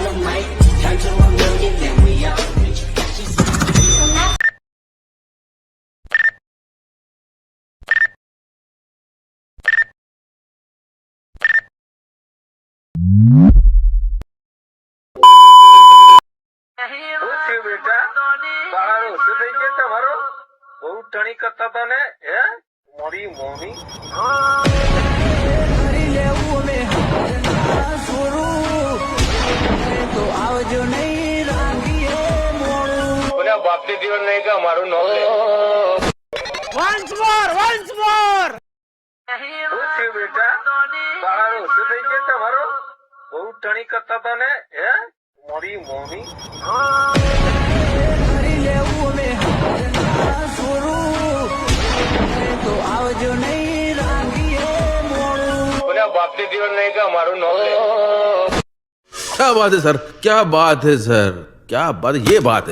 on the mic, turn to a million, then we all rich. શું થયું બેટા? બાળારો શું થઈ ગયા તમારો? બહુ ટણી કરતા હતા ને હે મોરી મોમી ઓલા બાપની જીવન નહીં કે અમારું નામ લે. Once more. શું થયું બેટા? બાળારો શું થઈ ગયા તમારો? બહુ ટણી કરતા હતા ને હે મોરી મોમી ઓલા બાપની જીવન નહીં કે અમારું નામ લે. क्या बात है सर, क्या बात है सर, क्या बात है, ये बात है.